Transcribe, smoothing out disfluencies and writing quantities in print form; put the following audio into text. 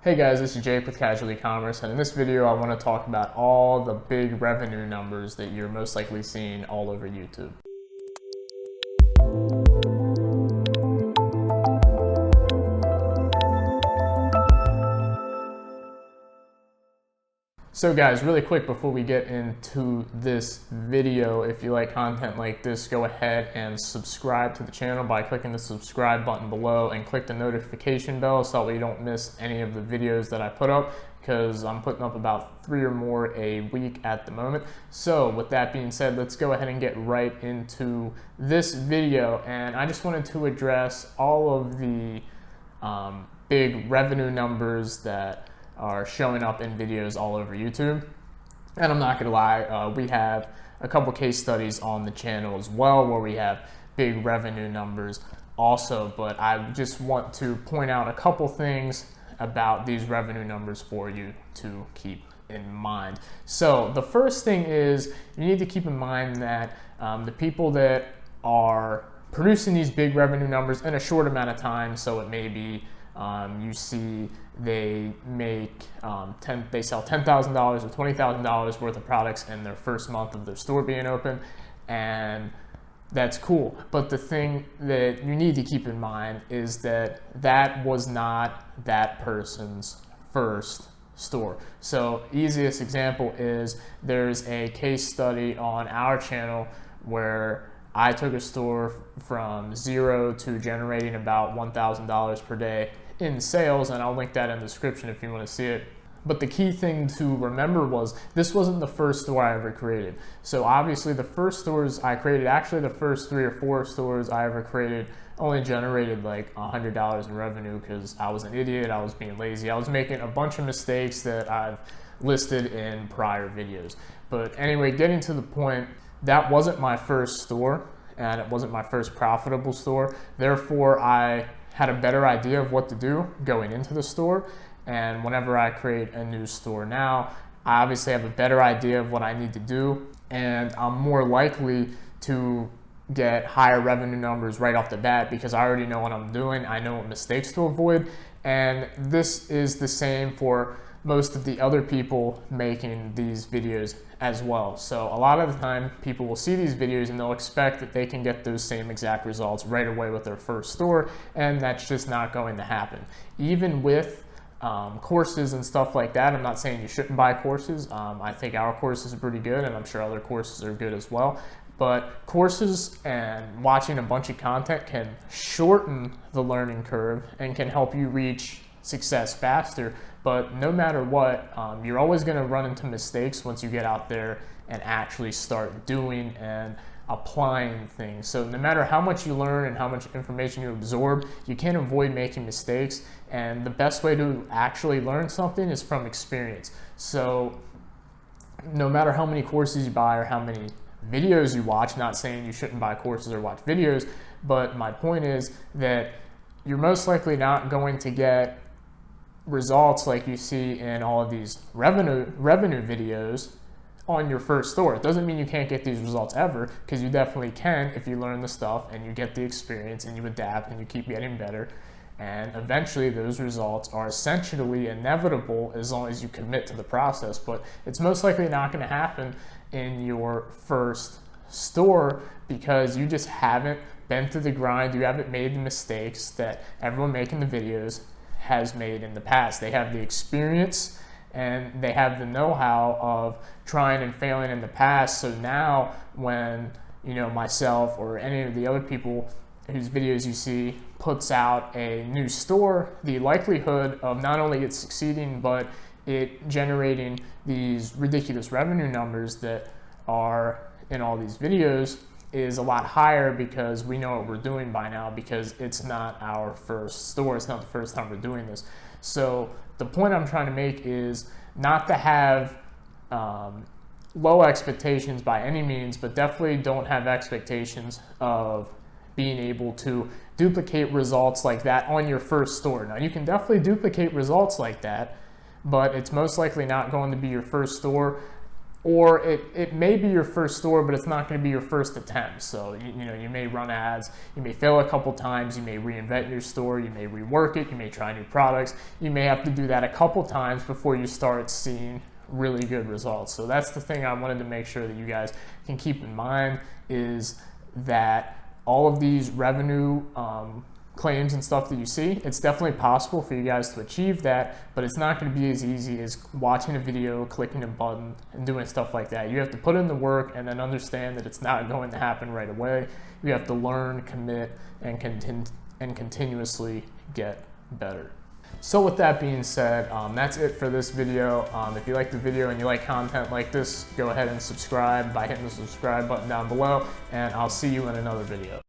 Hey guys, this is Jake with Casual Ecommerce, and in this video I want to talk about all the big revenue numbers that you're most likely seeing all over YouTube. So guys, really quick before we get into this video, if you like content like this, go ahead and subscribe to the channel by clicking the subscribe button below and click the notification bell so that you don't miss any of the videos that I put up, because I'm putting up about 3 or more a week at the moment. So with that being said, let's go ahead and get right into this video. And I just wanted to address all of the big revenue numbers that are showing up in videos all over YouTube. And I'm not gonna lie, we have a couple case studies on the channel as well where we have big revenue numbers also, but I just want to point out a couple things about these revenue numbers for you to keep in mind. So the first thing is you need to keep in mind that the people that are producing these big revenue numbers in a short amount of time, so it may be you see they make they sell $10,000 or $20,000 worth of products in their first month of their store being open, and that's cool. But the thing that you need to keep in mind is that that was not that person's first store. So easiest example is there's a case study on our channel where I took a store from zero to generating about $1,000 per day in sales, and I'll link that in the description if you want to see it. But the key thing to remember was this wasn't the first store I ever created. So obviously the first stores I created, actually the first 3 or 4 stores I ever created only generated like $100 in revenue because I was an idiot, I was being lazy, I was making a bunch of mistakes that I've listed in prior videos. But anyway, getting to the point, that wasn't my first store and it wasn't my first profitable store. Therefore, I had a better idea of what to do going into the store. And whenever I create a new store now, I obviously have a better idea of what I need to do, and I'm more likely to get higher revenue numbers right off the bat because I already know what I'm doing. I know what mistakes to avoid. And this is the same for most of the other people making these videos as well. So a lot of the time people will see these videos and they'll expect that they can get those same exact results right away with their first store, and that's just not going to happen. Even with courses and stuff like that, I'm not saying you shouldn't buy courses. I think our courses are pretty good, and I'm sure other courses are good as well. But courses and watching a bunch of content can shorten the learning curve and can help you reach success faster. But no matter what, you're always going to run into mistakes once you get out there and actually start doing and applying things. So no matter how much you learn and how much information you absorb, you can't avoid making mistakes. And the best way to actually learn something is from experience. So no matter how many courses you buy or how many videos you watch, not saying you shouldn't buy courses or watch videos, but my point is that you're most likely not going to get results like you see in all of these revenue videos on your first store. It doesn't mean you can't get these results ever, because you definitely can if you learn the stuff and you get the experience and you adapt and you keep getting better. And eventually those results are essentially inevitable as long as you commit to the process. But it's most likely not going to happen in your first store because you just haven't been through the grind. You haven't made the mistakes that everyone making the videos has made in the past. They have the experience and they have the know-how of trying and failing in the past. So now when, you know, myself or any of the other people whose videos you see puts out a new store, the likelihood of not only it succeeding but it generating these ridiculous revenue numbers that are in all these videos is a lot higher because we know what we're doing by now, because it's not our first store. It's not the first time we're doing this. So the point I'm trying to make is not to have low expectations by any means, but definitely don't have expectations of being able to duplicate results like that on your first store. Now you can definitely duplicate results like that, but it's most likely not going to be your first store or it may be your first store, but it's not going to be your first attempt. So you may run ads, you may fail a couple times, you may reinvent your store, you may rework it, you may try new products. You may have to do that a couple times before you start seeing really good results. So that's the thing I wanted to make sure that you guys can keep in mind, is that all of these revenue claims and stuff that you see, it's definitely possible for you guys to achieve that, but it's not going to be as easy as watching a video, clicking a button, and doing stuff like that. You have to put in the work and then understand that it's not going to happen right away. You have to learn, commit, and continuously get better. So with that being said, that's it for this video. If you like the video and you like content like this, go ahead and subscribe by hitting the subscribe button down below, and I'll see you in another video.